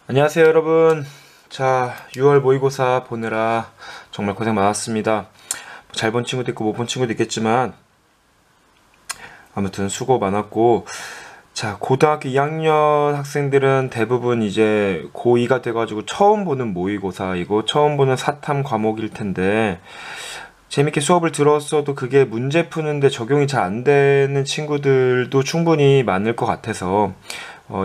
안녕하세요 여러분. 자, 6월 모의고사 보느라 정말 고생 많았습니다. 잘 본 친구도 있고 못 본 친구도 있겠지만 아무튼 수고 많았고, 자, 고등학교 2학년 학생들은 대부분 이제 고2가 돼가지고 처음 보는 모의고사이고 처음 보는 사탐 과목일 텐데, 재밌게 수업을 들었어도 그게 문제 푸는데 적용이 잘 안 되는 친구들도 충분히 많을 것 같아서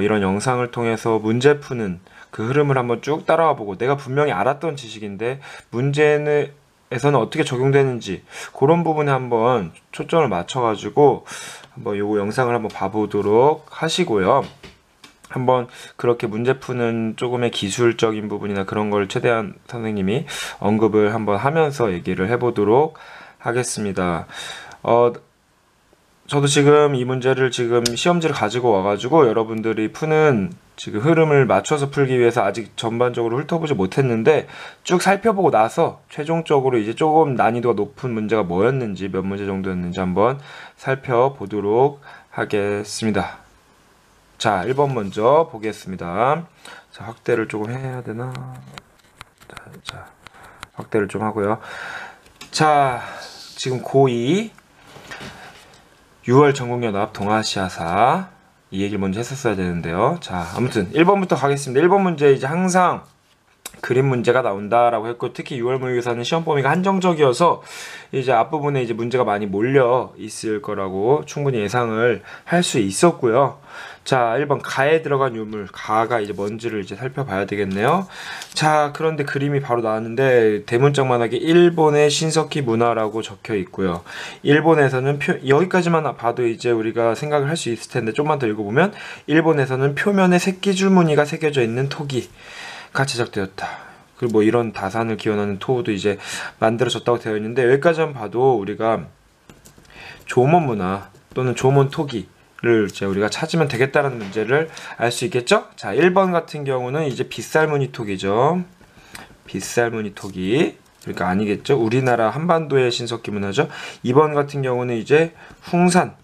이런 영상을 통해서 문제 푸는 그 흐름을 한번 쭉 따라와 보고, 내가 분명히 알았던 지식인데 문제는 에서는 어떻게 적용되는지 그런 부분에 한번 초점을 맞춰가지고 한번 요거 영상을 한번 봐보도록 하시고요. 한번 그렇게 문제 푸는 조금의 기술적인 부분이나 그런 걸 최대한 선생님이 언급을 한번 하면서 얘기를 해보도록 하겠습니다. 저도 지금 이 문제를 지금 시험지를 가지고 와가지고 여러분들이 푸는 지금 흐름을 맞춰서 풀기 위해서 아직 전반적으로 훑어보지 못했는데, 쭉 살펴보고 나서 최종적으로 이제 조금 난이도가 높은 문제가 뭐였는지, 몇 문제 정도였는지 한번 살펴보도록 하겠습니다. 자, 1번 먼저 보겠습니다. 자, 확대를 조금 해야 되나? 자, 확대를 좀 하고요. 자, 지금 고2 6월 전국연합 동아시아사 이 얘기를 먼저 했었어야 되는데요. 자, 아무튼 1번부터 가겠습니다. 1번 문제 이제 항상 그림 문제가 나온다라고 했고, 특히 6월 모의고사는 시험 범위가 한정적이어서 이제 앞부분에 이제 문제가 많이 몰려 있을 거라고 충분히 예상을 할 수 있었고요. 자, 1번 가에 들어간 유물, 가가 이제 뭔지를 이제 살펴봐야 되겠네요. 자, 그런데 그림이 바로 나왔는데 대문짝만하게 일본의 신석기 문화라고 적혀 있고요. 일본에서는 여기까지만 봐도 이제 우리가 생각을 할 수 있을 텐데, 좀만 더 읽어보면 일본에서는 표면에 새끼줄 무늬가 새겨져 있는 토기가 제작되었다. 그리고 뭐 이런 다산을 기원하는 토우도 이제 만들어졌다고 되어 있는데, 여기까지만 봐도 우리가 조몬 문화 또는 조몬 토기를 이제 우리가 찾으면 되겠다는 문제를 알 수 있겠죠? 자, 1번 같은 경우는 이제 빗살무늬 토기죠. 빗살무늬 토기. 그러니까 아니겠죠? 우리나라 한반도의 신석기 문화죠. 2번 같은 경우는 이제 웅산,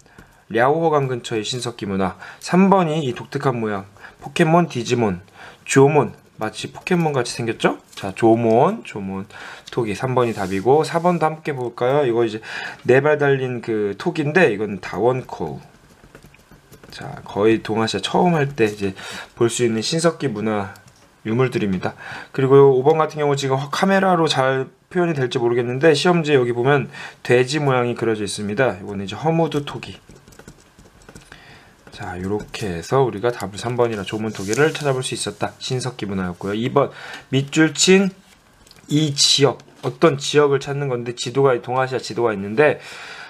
랴오호강 근처의 신석기 문화. 3번이 이 독특한 모양, 포켓몬 디지몬, 조몬, 마치 포켓몬 같이 생겼죠? 자, 조몬 토기 3번이 답이고, 4번도 함께 볼까요? 이거 이제 4발 달린 그 토기인데 이건 다원코우. 자, 거의 동아시아 처음 할 때 이제 볼 수 있는 신석기 문화 유물들입니다. 그리고 5번 같은 경우 지금 카메라로 잘 표현이 될지 모르겠는데, 시험지에 여기 보면 돼지 모양이 그려져 있습니다. 이거는 이제 허무드 토기. 자, 이렇게 해서 우리가 답을 3번이나 조문토기를 찾아볼 수 있었다. 신석기 문화였고요. 2번 밑줄 친 이 지역, 어떤 지역을 찾는 건데, 지도가 동아시아 지도가 있는데,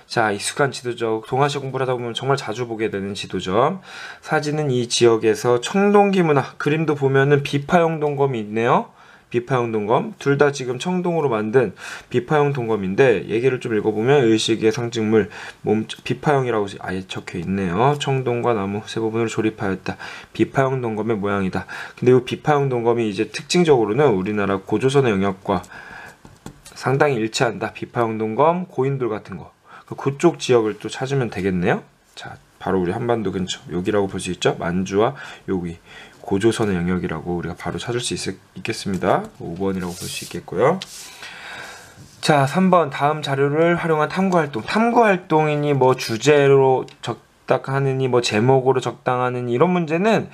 자, 익숙한 지도죠. 동아시아 공부를 하다 보면 정말 자주 보게 되는 지도죠. 사진은 이 지역에서 청동기 문화, 그림도 보면은 비파형 동검이 있네요. 비파형 동검, 둘 다 지금 청동으로 만든 비파형 동검인데, 얘기를 좀 읽어보면 의식의 상징물 비파형이라고 아예 적혀 있네요. 청동과 나무 세 부분으로 조립하였다. 비파형 동검의 모양이다. 근데 이 비파형 동검이 이제 특징적으로는 우리나라 고조선의 영역과 상당히 일치한다. 비파형 동검, 고인돌 같은 거, 그쪽 지역을 또 찾으면 되겠네요. 자, 바로 우리 한반도 근처 여기라고 볼 수 있죠. 만주와 여기 고조선의 영역이라고 우리가 바로 찾을 수 있겠습니다. 5번이라고 볼 수 있겠고요. 자, 3번 다음 자료를 활용한 탐구활동. 탐구활동이니 뭐 주제로 적당하느니 뭐 제목으로 적당하느니 이런 문제는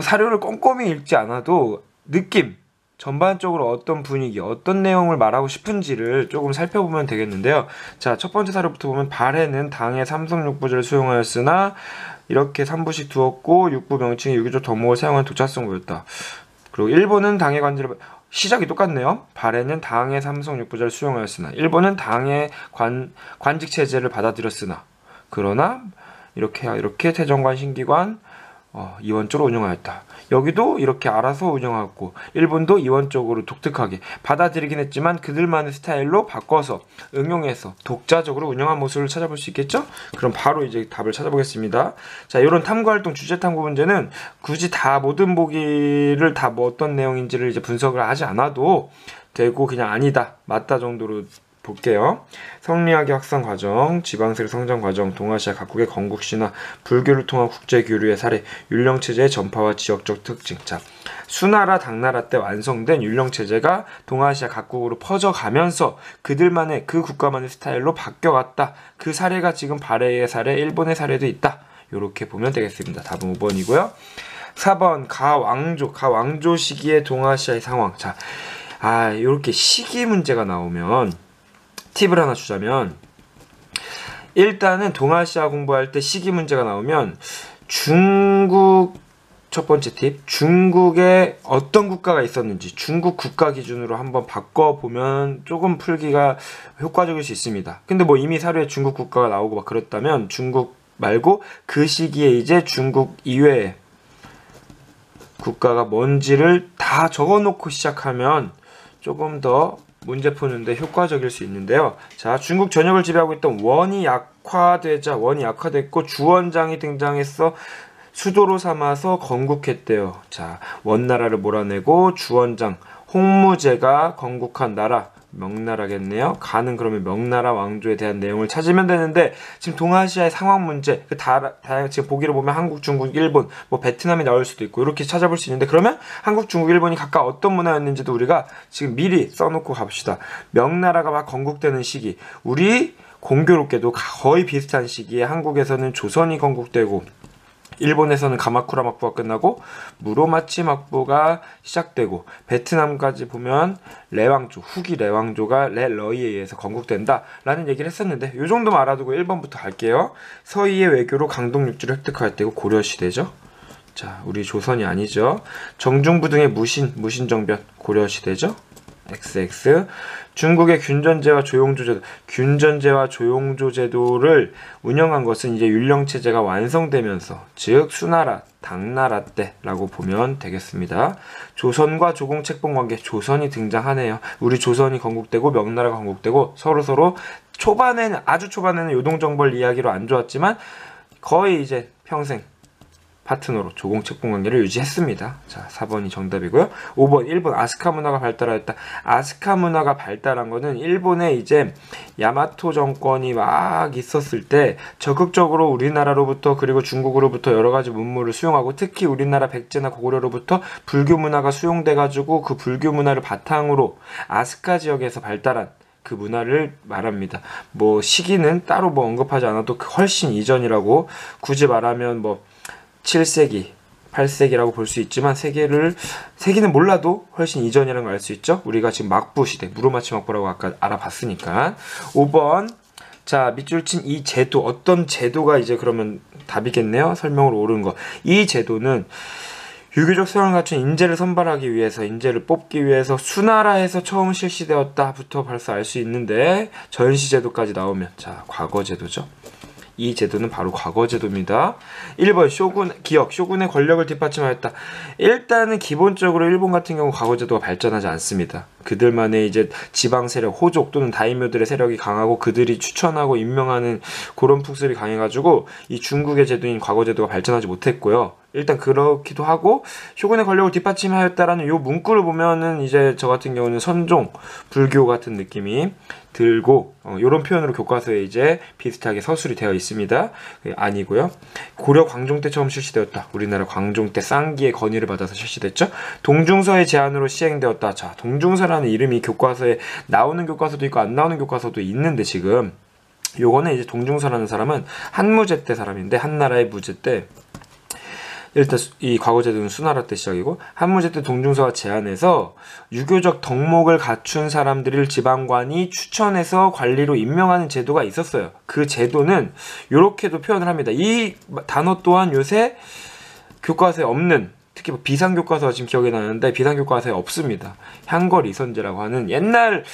사료를 꼼꼼히 읽지 않아도 느낌, 전반적으로 어떤 분위기, 어떤 내용을 말하고 싶은지를 조금 살펴보면 되겠는데요. 자, 첫 번째 사료부터 보면, 발해는 당의 삼성육부제를 수용하였으나 이렇게 3부씩 두었고 6부 명칭의 유교적 덕목을 사용한 독자성 보였다. 그리고 일본은 당의 관제를, 시작이 똑같네요. 발해는 당의 삼성육부제를 수용하였으나, 일본은 당의 관직체제를 받아들였으나, 그러나 이렇게 태정관 신기관 이원적으로 운영하였다. 여기도 이렇게 알아서 운영하고, 일본도 이원적으로 독특하게 받아들이긴 했지만 그들만의 스타일로 바꿔서 응용해서 독자적으로 운영한 모습을 찾아볼 수 있겠죠? 그럼 바로 이제 답을 찾아보겠습니다. 자, 이런 탐구활동 주제 탐구 문제는 굳이 다 모든 보기를 다 뭐 어떤 내용인지를 이제 분석을 하지 않아도 되고, 그냥 아니다, 맞다 정도로 볼게요. 성리학의 확산 과정, 지방세력 성장 과정, 동아시아 각국의 건국 신화, 불교를 통한 국제 교류의 사례, 율령 체제의 전파와 지역적 특징. 자, 수나라, 당나라 때 완성된 율령체제가 동아시아 각국으로 퍼져가면서 그들만의 그 국가만의 스타일로 바뀌어갔다. 그 사례가 지금 발해의 사례, 일본의 사례도 있다. 이렇게 보면 되겠습니다. 답은 5번이고요. 4번 가왕조 시기의 동아시아의 상황. 자, 이렇게 시기 문제가 나오면 팁을 하나 주자면, 일단은 동아시아 공부할 때 시기 문제가 나오면 중국, 첫 번째 팁, 중국에 어떤 국가가 있었는지 중국 국가 기준으로 한번 바꿔보면 조금 풀기가 효과적일 수 있습니다. 근데 뭐 이미 사료에 중국 국가가 나오고 막 그랬다면 중국 말고 그 시기에 이제 중국 이외에 국가가 뭔지를 다 적어놓고 시작하면 조금 더 문제 푸는데 효과적일 수 있는데요. 자, 중국 전역을 지배하고 있던 원이 약화됐고 주원장이 등장해서 수도로 삼아서 건국했대요. 자, 원나라를 몰아내고 주원장, 홍무제가 건국한 나라, 명나라겠네요. 가는 그러면 명나라 왕조에 대한 내용을 찾으면 되는데, 지금 동아시아의 상황 문제, 지금 보기를 보면 한국, 중국, 일본, 뭐 베트남이 나올 수도 있고 이렇게 찾아볼 수 있는데, 그러면 한국, 중국, 일본이 각각 어떤 문화였는지도 우리가 지금 미리 써놓고 갑시다. 명나라가 막 건국되는 시기, 우리 공교롭게도 거의 비슷한 시기에 한국에서는 조선이 건국되고 일본에서는 가마쿠라 막부가 끝나고 무로마치 막부가 시작되고, 베트남까지 보면 후기 레왕조가 레러이에 의해서 건국된다 라는 얘기를 했었는데, 이 정도만 알아두고 1번부터 갈게요. 서희의 외교로 강동 육지를 획득할 때고 고려시대죠. 자, 우리 조선이 아니죠. 정중부등의 무신정변 고려시대죠. XX. 중국의 균전제와 조용조 제도를 운영한 것은 이제 율령체제가 완성되면서, 즉 수나라, 당나라 때라고 보면 되겠습니다. 조선과 조공책봉 관계, 조선이 등장하네요. 우리 조선이 건국되고 명나라가 건국되고 서로 아주 초반에는 요동정벌 이야기로 안 좋았지만 거의 이제 평생 파트너로 조공책봉 관계를 유지했습니다. 자, 4번이 정답이고요. 5번, 일본 아스카 문화가 발달하였다. 아스카 문화가 발달한 거는 일본에 이제 야마토 정권이 막 있었을 때 적극적으로 우리나라로부터 그리고 중국으로부터 여러 가지 문물을 수용하고, 특히 우리나라 백제나 고구려로부터 불교 문화가 수용돼가지고 그 불교 문화를 바탕으로 아스카 지역에서 발달한 그 문화를 말합니다. 뭐 시기는 따로 뭐 언급하지 않아도 훨씬 이전이라고, 굳이 말하면 뭐 7세기, 8세기라고 볼 수 있지만 세기는 몰라도 훨씬 이전이라는 걸 알 수 있죠. 우리가 지금 막부 시대, 무로마치 막부라고 아까 알아봤으니까. 5번. 자, 밑줄 친 이 제도, 어떤 제도가 이제 그러면 답이겠네요. 설명으로 옳은 거. 이 제도는 유교적 소양을 갖춘 인재를 선발하기 위해서, 인재를 뽑기 위해서 수나라에서 처음 실시되었다부터 벌써 알 수 있는데, 전시제도까지 나오면, 자, 과거제도죠. 이 제도는 바로 과거제도입니다. 1번 쇼군의 권력을 뒷받침하였다. 일단은 기본적으로 일본 같은 경우 과거제도가 발전하지 않습니다. 그들만의 이제 지방 세력, 호족 또는 다이묘들의 세력이 강하고 그들이 추천하고 임명하는 그런 풍습이 강해가지고 이 중국의 제도인 과거제도가 발전하지 못했고요. 일단 그렇기도 하고, 쇼군의 권력을 뒷받침하였다라는 요 문구를 보면은 이제 저 같은 경우는 선종, 불교 같은 느낌이 들고, 요런 표현으로 교과서에 이제 비슷하게 서술이 되어 있습니다. 아니고요. 고려 광종 때 처음 실시되었다. 우리나라 광종 때 쌍기의 건의를 받아서 실시됐죠. 동중서의 제안으로 시행되었다. 자, 동중서라는 이름이 교과서에 나오는 교과서도 있고 안 나오는 교과서도 있는데, 지금 요거는 이제 동중서라는 사람은 한무제 때 사람인데, 한나라의 무제 때, 일단 이 과거제도는 수나라 때 시작이고, 한무제 때 동중서가 제안해서 유교적 덕목을 갖춘 사람들을 지방관이 추천해서 관리로 임명하는 제도가 있었어요. 그 제도는 이렇게도 표현을 합니다. 이 단어 또한 요새 교과서에 없는, 특히 뭐 비상교과서가 지금 기억이 나는데 비상교과서에 없습니다. 향거리선제라고 하는 옛날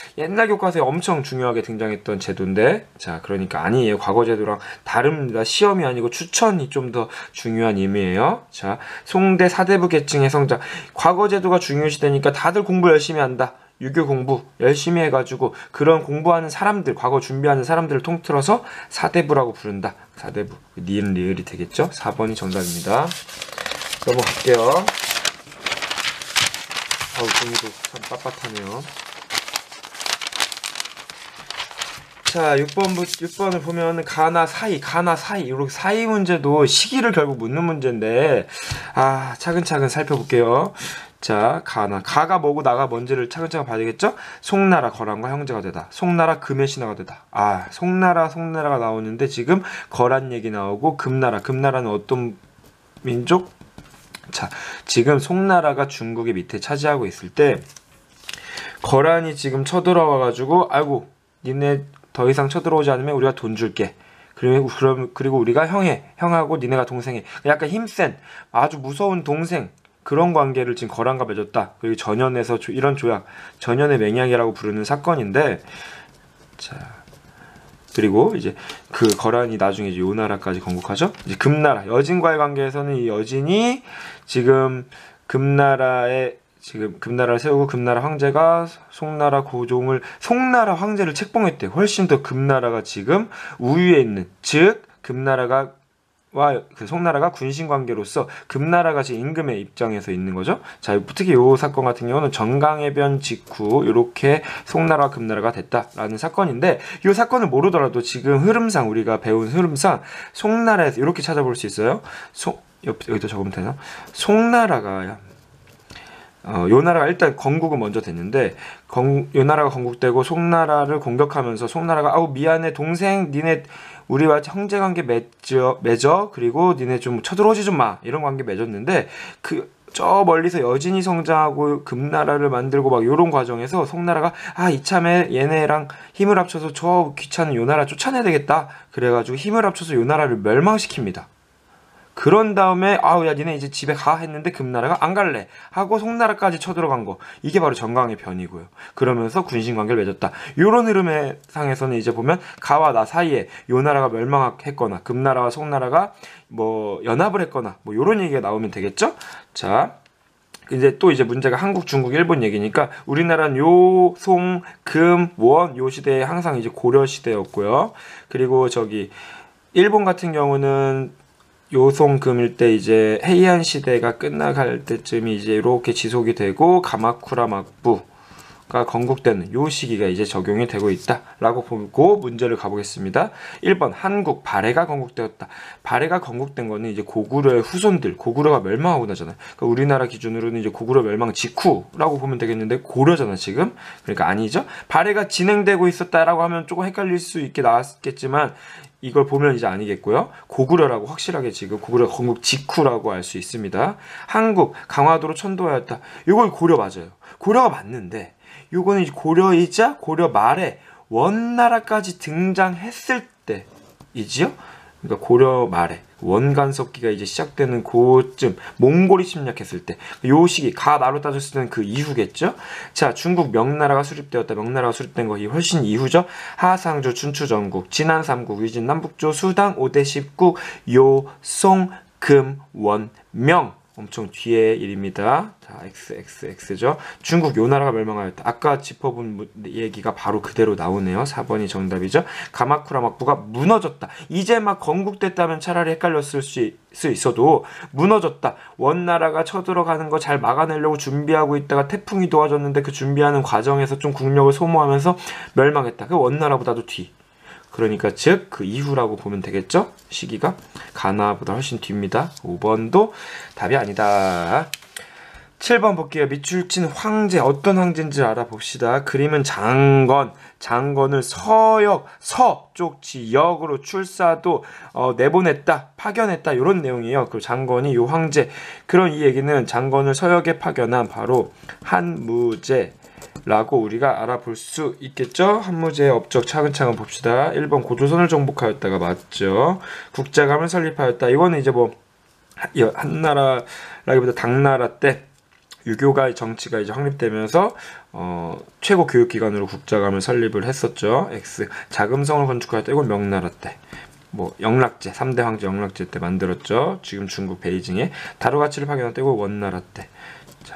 교과서에 엄청 중요하게 등장했던 제도인데, 자, 그러니까 아니에요. 과거제도랑 다릅니다. 시험이 아니고 추천이 좀 더 중요한 의미예요. 자, 송대 사대부 계층의 성장. 과거제도가 중요시되니까 다들 공부 열심히 한다. 유교 공부 열심히 해가지고 그런 공부하는 사람들, 과거 준비하는 사람들을 통틀어서 사대부라고 부른다. 사대부. 니은 리을이 되겠죠? 4번이 정답입니다. 넘어갈게요. 종이도 참 빳빳하네요. 자, 6번을 보면 가나 사이 이렇게 사이 문제도 시기를 결국 묻는 문제인데 차근차근 살펴볼게요. 자, 가가 뭐고 나가 뭔지를 차근차근 봐야 되겠죠? 송나라 거란과 형제가 되다. 송나라 금의 신하가 되다. 송나라가 나오는데 지금 거란 얘기 나오고 금나라는 어떤 민족? 자, 지금 송나라가 중국의 밑에 차지하고 있을 때 거란이 지금 쳐들어와가지고 아이고 니네 더 이상 쳐들어오지 않으면 우리가 돈 줄게. 그리고 우리가 형하고 니네가 동생해. 약간 힘센 아주 무서운 동생 그런 관계를 지금 거란과 맺었다. 그리고 전연에서 이런 조약, 전연의 맹약이라고 부르는 사건인데, 자 그리고 이제 그 거란이 나중에 이제 요나라까지 건국하죠. 이제 금나라 여진과의 관계에서는 이 여진이 지금 금나라를 세우고 금나라 황제가 송나라 황제를 책봉했대. 훨씬 더 금나라가 지금 우위에 있는, 즉 금나라가 그 송나라가 군신 관계로서 금나라가 지금 임금의 입장에서 있는 거죠. 자, 특히 이 사건 같은 경우는 정강해변 직후 이렇게 송나라와 금나라가 됐다라는 사건인데, 이 사건을 모르더라도 지금 흐름상 우리가 배운 흐름상 송나라에서 이렇게 찾아볼 수 있어요. 여기도 적으면 되나? 송나라가 요나라가 일단 건국은 먼저 됐는데 요나라가 건국되고 송나라를 공격하면서 송나라가 미안해 동생 니네 우리와 형제관계 맺어 그리고 니네 좀 쳐들어오지 좀 마 이런 관계 맺었는데 저 멀리서 여진이 성장하고 금나라를 만들고 막 요런 과정에서 송나라가 이참에 얘네랑 힘을 합쳐서 저 귀찮은 요나라 쫓아내야 되겠다 그래가지고 힘을 합쳐서 요나라를 멸망시킵니다. 그런 다음에 야 니네 이제 집에 가 했는데 금나라가 안 갈래 하고 송나라까지 쳐들어간 거, 이게 바로 정강의 변이고요. 그러면서 군신관계를 맺었다. 요런 흐름의 상에서는 이제 보면 가와 나 사이에 요나라가 멸망했거나 금나라와 송나라가 뭐 연합을 했거나 뭐 요런 얘기가 나오면 되겠죠. 자, 이제 또 문제가 한국, 중국, 일본 얘기니까 우리나라는 요, 송, 금, 원 요 시대에 항상 이제 고려 시대였고요. 그리고 일본 같은 경우는 요송금일 때 이제 헤이안 시대가 끝나갈 때쯤이 이제 이렇게 지속이 되고 가마쿠라 막부가 건국되는 요 시기가 이제 적용이 되고 있다라고 보고 문제를 가보겠습니다. 1번 한국 발해가 건국되었다. 발해가 건국된 거는 이제 고구려의 후손들, 고구려가 멸망하고 나잖아요. 그러니까 우리나라 기준으로는 이제 고구려 멸망 직후라고 보면 되겠는데 고려잖아 지금. 그러니까 아니죠. 발해가 진행되고 있었다라고 하면 조금 헷갈릴 수 있게 나왔겠지만 이걸 보면 이제 아니겠고요. 고구려라고 확실하게 지금 고구려 건국 직후라고 알 수 있습니다. 한국 강화도로 천도하였다. 이건 고려 맞아요. 고려가 맞는데 이거는 이제 고려이자 고려 말에 원나라까지 등장했을 때이지요. 그러니까 고려 말에 원간섭기가 이제 시작되는 그쯤 몽골이 침략했을 때 요 시기 가나로 따졌을 때는 그 이후겠죠. 자, 중국 명나라가 수립되었다. 명나라가 수립된 것이 훨씬 이후죠. 하상조 춘추전국 진안 삼국 위진 남북조 수당 5대 19 요 송 금 원 명 엄청 뒤의 일입니다. 자, XXX죠. 중국 요나라가 멸망하였다. 아까 짚어본 얘기가 바로 그대로 나오네요. 4번이 정답이죠. 가마쿠라 막부가 무너졌다. 이제 막 건국됐다면 차라리 헷갈렸을 수 있어도 무너졌다. 원나라가 쳐들어가는 거 잘 막아내려고 준비하고 있다가 태풍이 도와줬는데 그 준비하는 과정에서 좀 국력을 소모하면서 멸망했다. 그 원나라보다도 뒤. 그러니까 즉 그 이후라고 보면 되겠죠? 시기가 가나보다 훨씬 뒤입니다. 5번도 답이 아니다. 7번 볼게요. 밑줄 황제 어떤 황제인지 알아봅시다. 그림은 장건을 서쪽 지역으로 출사도 내보냈다, 파견했다 이런 내용이에요. 그 장건이 요 황제, 그런 이 얘기는 장건을 서역에 파견한 바로 한무제 라고 우리가 알아볼 수 있겠죠? 한무제의 업적 차근차근 봅시다. 1번 고조선을 정복하였다가 맞죠. 국자감을 설립하였다. 이거는 이제 한나라라기보다 당나라 때 유교가 정치가 이제 확립되면서 최고 교육기관으로 국자감을 설립을 했었죠. X. 자금성을 건축하였다. 이건 명나라 때. 영락제, 3대 황제 영락제 때 만들었죠. 지금 중국 베이징에. 다루가치를 파견했다. 이거 원나라 때.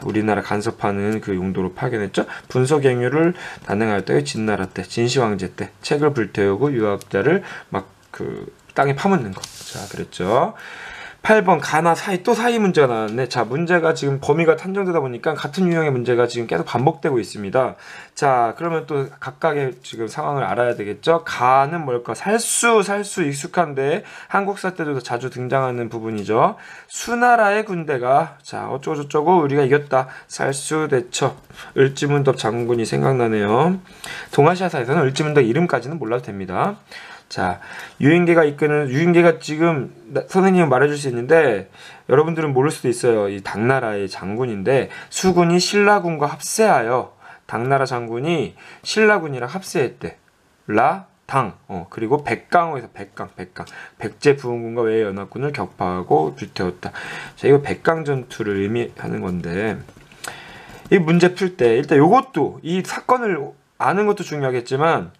우리나라 간섭하는 그 용도로 파견했죠. 분서갱유를 단행하였다. 진나라 때, 진시황제 때 책을 불태우고 유학자를 막 그 땅에 파묻는 거. 자, 그랬죠. 8번 가나 사이, 또 사이 문제가 나왔네. 자, 문제가 지금 범위가 한정되다 보니까 같은 유형의 문제가 지금 계속 반복되고 있습니다. 자, 그러면 또 각각의 지금 상황을 알아야 되겠죠. 가는 뭘까? 살수 익숙한데 한국사 때도 자주 등장하는 부분이죠. 수나라의 군대가 자, 어쩌고저쩌고 우리가 이겼다. 살수대첩 을지문덕 장군이 생각나네요. 동아시아사에서는 을지문덕 이름까지는 몰라도 됩니다. 자, 유인계가 지금 선생님은 말해줄 수 있는데 여러분들은 모를 수도 있어요. 이 당나라의 장군인데 수군이 신라군과 합세하여 당나라 장군이 신라군이랑 합세했대. 그리고 백제부흥군과 외연합군을 격파하고 불태웠다. 자, 이거 백강 전투를 의미하는 건데 이 문제 풀 때 일단 요것도 이 사건을 아는 것도 중요하겠지만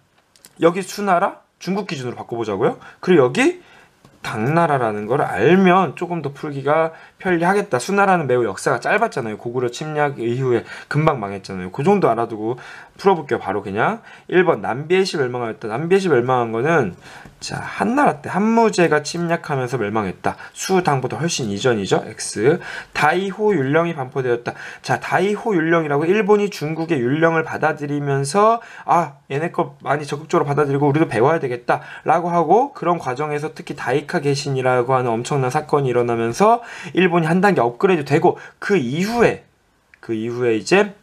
여기 수나라 중국 기준으로 바꿔보자고요. 그리고 여기 당나라라는 걸 알면 조금 더 풀기가 편리하겠다. 수나라는 매우 역사가 짧았잖아요. 고구려 침략 이후에 금방 망했잖아요. 그 정도 알아두고 풀어볼게요. 바로 그냥 1번 남비에시 멸망하였다. 남비에시 멸망한 거는 자, 한나라 때 한무제가 침략하면서 멸망했다. 수당보다 훨씬 이전이죠. X. 다이호 율령이 반포되었다. 자, 다이호 율령이라고 일본이 중국의 율령을 받아들이면서 얘네 거 많이 적극적으로 받아들이고 우리도 배워야 되겠다 라고 하고 그런 과정에서 특히 다이카 개신이라고 하는 엄청난 사건이 일어나면서 일본이 한 단계 업그레이드 되고 그 이후에 이제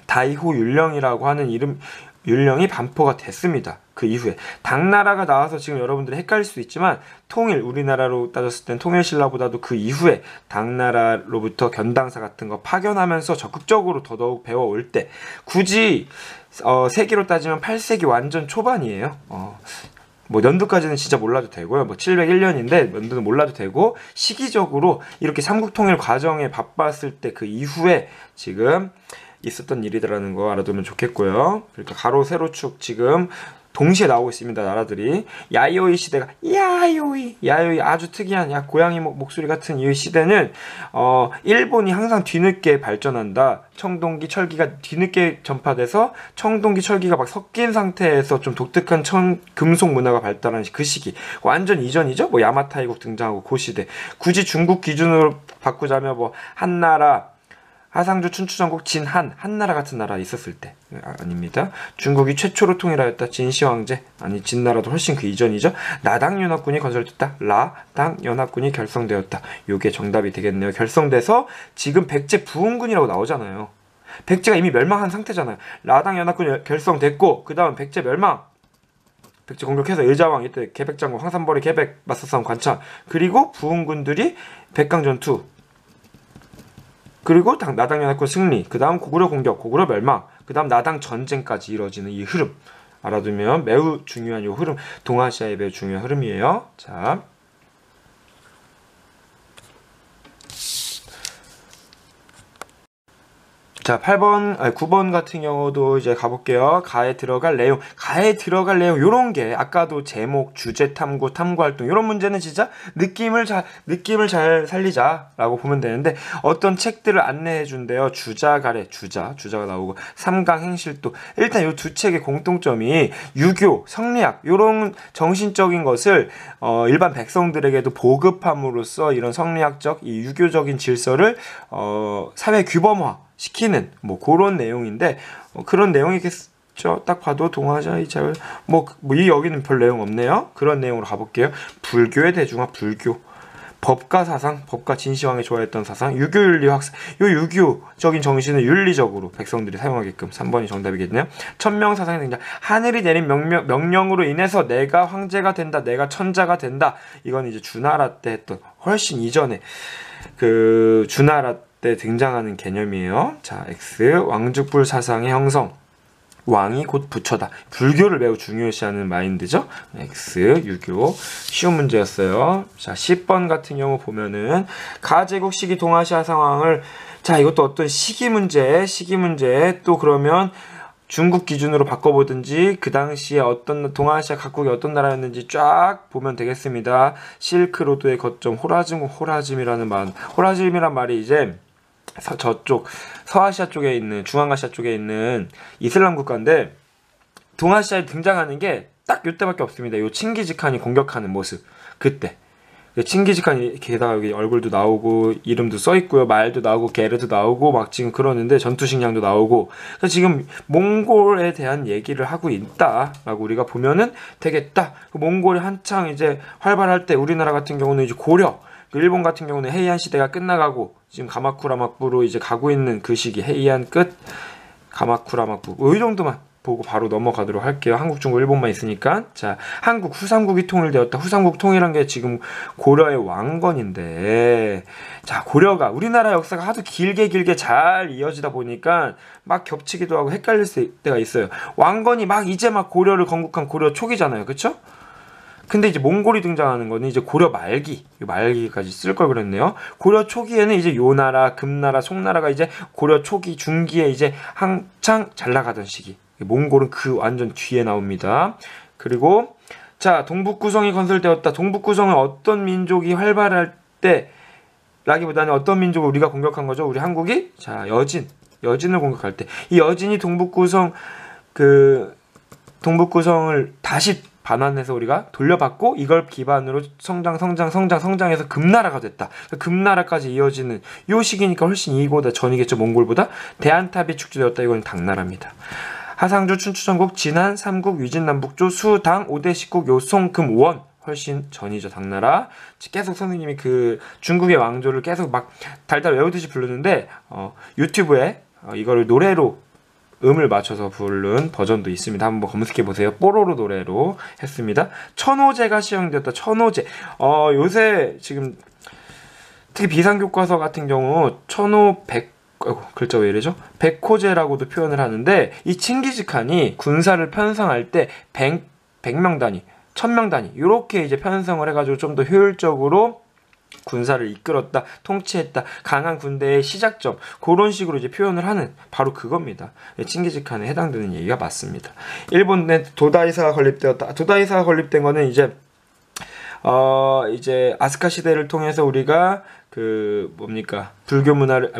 다이호 율령이라고 하는 율령이 반포가 됐습니다. 그 이후에 당나라가 나와서 지금 여러분들이 헷갈릴 수도 있지만 우리나라로 따졌을 땐 통일신라보다도 그 이후에 당나라로부터 견당사 같은 거 파견하면서 적극적으로 더더욱 배워올 때 굳이 세기로 따지면 8세기 완전 초반이에요. 뭐 연도까지는 진짜 몰라도 되고요. 뭐 701년인데 연도는 몰라도 되고 시기적으로 이렇게 삼국통일 과정에 바빴을 때 그 이후에 지금 있었던 일이라는 거 알아두면 좋겠고요. 그러니까 가로 세로축 지금 동시에 나오고 있습니다. 나라들이. 야요이 시대가 야요이 아주 특이한 고양이 목소리 같은 이 시대는 일본이 항상 뒤늦게 발전한다. 청동기 철기가 뒤늦게 전파돼서 청동기 철기가 막 섞인 상태에서 좀 독특한 금속 문화가 발달하는 그 시기. 완전 이전이죠. 뭐 야마타이국 등장하고 그 시대. 굳이 중국 기준으로 바꾸자면 뭐 한나라 하상조 춘추전국 진한 한나라 같은 나라 있었을 때 아닙니다. 중국이 최초로 통일하였다. 진시황제 진나라도 훨씬 그 이전이죠. 나당연합군이 건설됐다. 라당연합군이 결성되었다. 요게 정답이 되겠네요. 결성돼서 지금 백제부흥군이라고 나오잖아요. 백제가 이미 멸망한 상태잖아요. 라당연합군이 결성됐고 그 다음 백제 멸망. 백제 공격해서 의자왕 이때 개백장군 황산벌이 개백 맞서싸움 관찰 그리고 부흥군들이 백강전투 그리고 나당연합군 승리, 그 다음 고구려 공격, 고구려 멸망, 그 다음 나당 전쟁까지 이루어지는 이 흐름 알아두면 매우 중요한 이 흐름, 동아시아의 매우 중요한 흐름이에요. 자, 자, 9번 같은 경우도 이제 가볼게요. 가에 들어갈 내용, 요런 게, 아까도 제목, 주제 탐구, 탐구 활동, 요런 문제는 진짜 느낌을 잘 살리자라고 보면 되는데, 어떤 책들을 안내해 준대요. 주자가 나오고, 삼강 행실도. 일단 요 두 책의 공통점이 유교, 성리학, 요런 정신적인 것을, 일반 백성들에게도 보급함으로써 이런 성리학적, 이 유교적인 질서를, 사회 규범화, 시키는 뭐 그런 내용인데 그런 내용이겠죠. 딱 봐도 동아시아 이자를 이 여기는 별 내용 없네요. 그런 내용으로 가볼게요. 불교의 대중화, 불교 법가 사상, 법가 진시황이 좋아했던 사상, 유교윤리 확산. 요 유교적인 정신을 윤리적으로 백성들이 사용하게끔 3번이 정답이겠네요. 천명사상의 등장. 하늘이 내린 명령으로 인해서 내가 황제가 된다, 내가 천자가 된다. 이건 이제 주나라 때 했던 훨씬 이전에 그 주나라 때 등장하는 개념이에요. 자, X 왕족불 사상의 형성. 왕이 곧 부처다. 불교를 매우 중요시하는 마인드죠. X 유교 쉬운 문제였어요. 자, 10번 같은 경우 보면은 가제국 시기 동아시아 상황을 자, 이것도 어떤 시기 문제 또 그러면 중국 기준으로 바꿔보든지 그 당시에 어떤 동아시아 각국이 어떤 나라였는지 쫙 보면 되겠습니다. 실크로드의 거점 호라즘이라는 말. 호라즘이란 말이 이제 저쪽 서아시아 쪽에 있는 중앙아시아 쪽에 있는 이슬람 국가인데 동아시아에 등장하는 게 딱 이때밖에 없습니다. 요 칭기즈칸이 공격하는 모습 그때 칭기즈칸 게다가 여기 얼굴도 나오고 이름도 써 있고요. 말도 나오고 게르도 나오고 막 지금 그러는데 전투식량도 나오고 그러니까 지금 몽골에 대한 얘기를 하고 있다라고 우리가 보면은 되겠다. 몽골이 한창 이제 활발할 때 우리나라 같은 경우는 이제 고려, 일본 같은 경우는 헤이안 시대가 끝나가고 지금 가마쿠라 막부로 이제 가고 있는 그 시기 헤이안 끝 가마쿠라 막부 이 정도만 보고 바로 넘어가도록 할게요. 한국, 중국, 일본만 있으니까. 자, 한국 후삼국이 통일되었다. 후삼국 통일한 게 지금 고려의 왕건인데, 자, 고려가 우리나라 역사가 하도 길게 잘 이어지다 보니까 막 겹치기도 하고 헷갈릴 때가 있어요. 왕건이 막 이제 막 고려를 건국한 고려 초기잖아요. 그쵸? 근데 이제 몽골이 등장하는 거는 이제 고려 말기까지 쓸 걸 그랬네요. 고려 초기에는 이제 요나라, 금나라, 송나라가 이제 고려 초기, 중기에 이제 한창 잘 나가던 시기. 몽골은 그 완전 뒤에 나옵니다. 그리고 자, 동북구성이 건설되었다. 동북구성은 어떤 민족이 활발할 때 라기보다는 어떤 민족을 우리가 공격한 거죠? 우리 한국이? 자, 여진을 공격할 때 이 여진이 동북구성을 다시 반환해서 우리가 돌려받고 이걸 기반으로 성장해서 금나라가 됐다. 금나라까지 이어지는 요 시기니까 훨씬 이보다 전이겠죠. 몽골보다. 대한탑이 축제되었다. 이건 당나라입니다. 하상조, 춘추전국, 진한, 삼국, 위진남북조, 수, 당, 5대 십국, 요송, 금, 원 훨씬 전이죠. 당나라. 계속 선생님이 그 중국의 왕조를 계속 막 달달 외우듯이 부르는데 유튜브에 이거를 노래로 음을 맞춰서 부른 버전도 있습니다. 한번 검색해보세요. 뽀로로 노래로 했습니다. 천호제가 시행되었다. 천호제. 요새 지금 특히 비상교과서 같은 경우 글자 왜 이래죠? 백호제라고도 표현을 하는데 이 칭기즈칸이 군사를 편성할 때 100명 단위, 1000명 단위 이렇게 이제 편성을 해가지고 좀 더 효율적으로 군사를 이끌었다, 통치했다, 강한 군대의 시작점 그런 식으로 이제 표현을 하는 바로 그겁니다. 칭기즈칸에 해당되는 얘기가 맞습니다. 일본의 도다이사가 건립되었다. 도다이사가 건립된 거는 이제 아스카 시대를 통해서 우리가 불교 문화를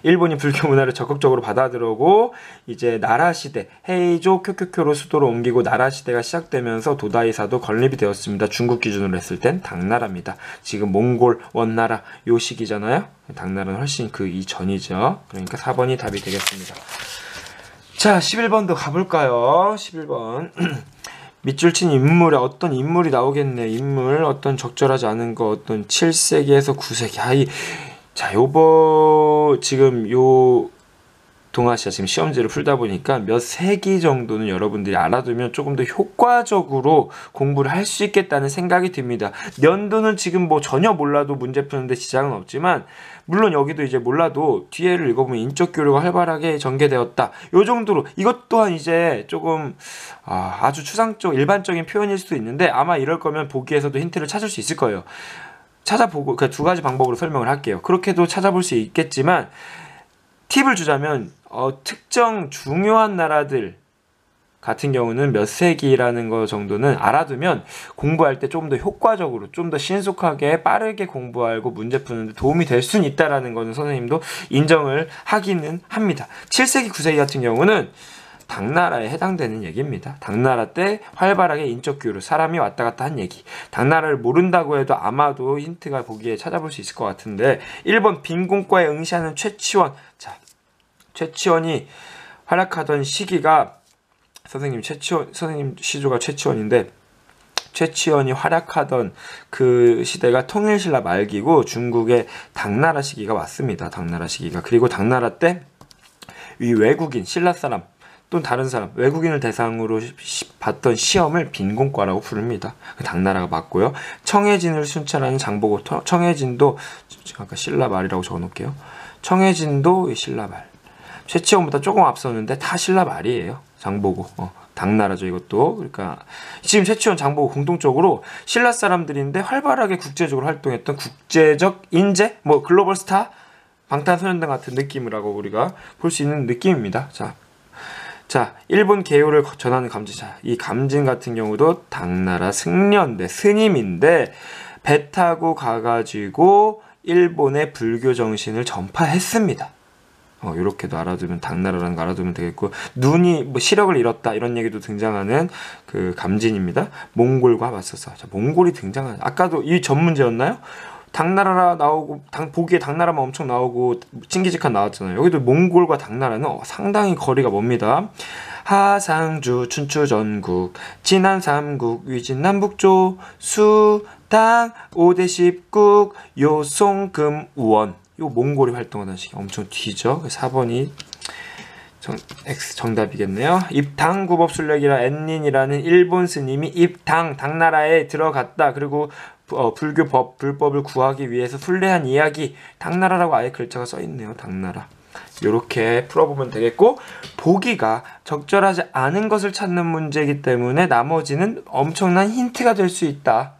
일본이 불교 문화를 적극적으로 받아들이고 이제 나라 시대 헤이조 쿄쿄쿄로 수도로 옮기고 나라 시대가 시작되면서 도다이사도 건립이 되었습니다. 중국 기준으로 했을 땐 당나라입니다. 지금 몽골 원나라 요 시기잖아요. 당나라는 훨씬 그 이전이죠. 그러니까 4번이 답이 되겠습니다. 자, 11번도 가볼까요? 11번. 밑줄 친 인물에 어떤 인물이 나오겠네. 인물 어떤 적절하지 않은 거 어떤 7세기에서 9세기. 지금 요 동아시아 지금 시험지를 풀다 보니까 몇 세기 정도는 여러분들이 알아두면 조금 더 효과적으로 공부를 할 수 있겠다는 생각이 듭니다. 연도는 지금 뭐 전혀 몰라도 문제 푸는데 지장은 없지만 물론 여기도 이제 몰라도 뒤에를 읽어보면 인적 교류가 활발하게 전개되었다. 요 정도로 이것 또한 이제 조금 아주 추상적 일반적인 표현일 수도 있는데 아마 이럴 거면 보기에서도 힌트를 찾을 수 있을 거예요. 찾아보고 그 두 가지 방법으로 설명을 할게요. 그렇게도 찾아볼 수 있겠지만 팁을 주자면 특정 중요한 나라들 같은 경우는 몇 세기라는 거 정도는 알아두면 공부할 때 좀 더 효과적으로 좀 더 신속하게 빠르게 공부하고 문제 푸는데 도움이 될 수는 있다라는 거는 선생님도 인정을 하기는 합니다. 7세기 9세기 같은 경우는 당나라에 해당되는 얘기입니다. 당나라 때 활발하게 인적 교류, 사람이 왔다 갔다 한 얘기. 당나라를 모른다고 해도 아마도 힌트가 보기에 찾아볼 수 있을 것 같은데 1번 빈공과에 응시하는 최치원. 자, 최치원이 활약하던 시기가 선생님 시조가 최치원인데 최치원이 활약하던 그 시대가 통일신라 말기고 중국의 당나라 시기가 왔습니다. 당나라 시기가. 그리고 당나라 때 이 외국인, 신라 사람 또는 다른 사람, 외국인을 대상으로 봤던 시험을 빈공과라고 부릅니다. 당나라가 맞고요. 청해진을 순찰하는 장보고, 청해진도 아까 신라 말이라고 적어놓을게요. 청해진도 신라 말. 최치원보다 조금 앞섰는데 다 신라 말이에요. 장보고. 당나라죠, 이것도. 그러니까 지금 최치원, 장보고 공통적으로 신라 사람들인데 활발하게 국제적으로 활동했던 국제적 인재, 뭐 글로벌 스타, 방탄소년단 같은 느낌이라고 우리가 볼 수 있는 느낌입니다. 자, 일본 개요를 전하는 감진자. 이 감진 같은 경우도 당나라 승려인데 스님인데 배 타고 가가지고 일본의 불교 정신을 전파했습니다. 요렇게도 알아두면 당나라라는 거 알아두면 되겠고, 눈이 뭐 시력을 잃었다 이런 얘기도 등장하는 그 감진입니다. 몽골과 맞서서. 자, 몽골이 등장하는, 아까도 이 전 문제였나요? 당나라 나오고 보기에 당나라만 엄청 나오고 칭기즈칸 나왔잖아요. 여기도 몽골과 당나라는 상당히 거리가 멉니다. 하상주 춘추전국 진안삼국 위진남북조 수당 5대 10국 요송금우원. 요 몽골이 활동하던 시기 엄청 뒤죠. 4번이 X 정답이겠네요. 입당구법술래기라 엔닌이라는 일본 스님이 당나라에 들어갔다. 그리고 불교 불법을 구하기 위해서 순례한 이야기. 당나라라고 아예 글자가 써있네요. 당나라. 요렇게 풀어보면 되겠고, 보기가 적절하지 않은 것을 찾는 문제이기 때문에 나머지는 엄청난 힌트가 될 수 있다.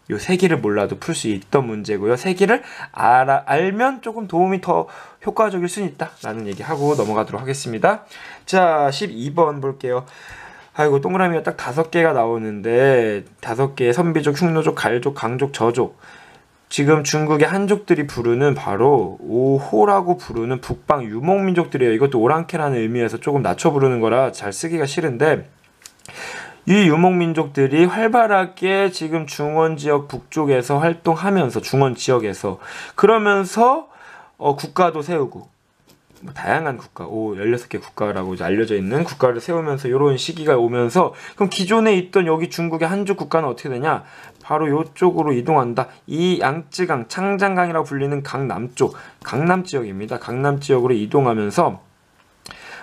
요 세 개를 몰라도 풀 수 있던 문제고요. 세 개를 알면 조금 도움이 더 효과적일 수 있다 라는 얘기하고 넘어가도록 하겠습니다. 자, 12번 볼게요. 아이고, 동그라미가 딱 5개가 나오는데 5개의 선비족, 흉노족, 갈족, 강족, 저족. 지금 중국의 한족들이 부르는 바로 오호라고 부르는 북방 유목민족들이에요. 이것도 오랑캐라는 의미에서 조금 낮춰 부르는 거라 잘 쓰기가 싫은데, 이 유목민족들이 활발하게 지금 중원 지역 북쪽에서 활동하면서, 중원 지역에서 그러면서 국가도 세우고, 다양한 국가, 16개 국가라고 이제 알려져 있는 국가를 세우면서 이런 시기가 오면서, 그럼 기존에 있던 여기 중국의 한족 국가는 어떻게 되냐? 바로 이쪽으로 이동한다. 이 양쯔강, 창장강이라고 불리는 강남쪽, 강남 지역입니다. 강남 지역으로 이동하면서,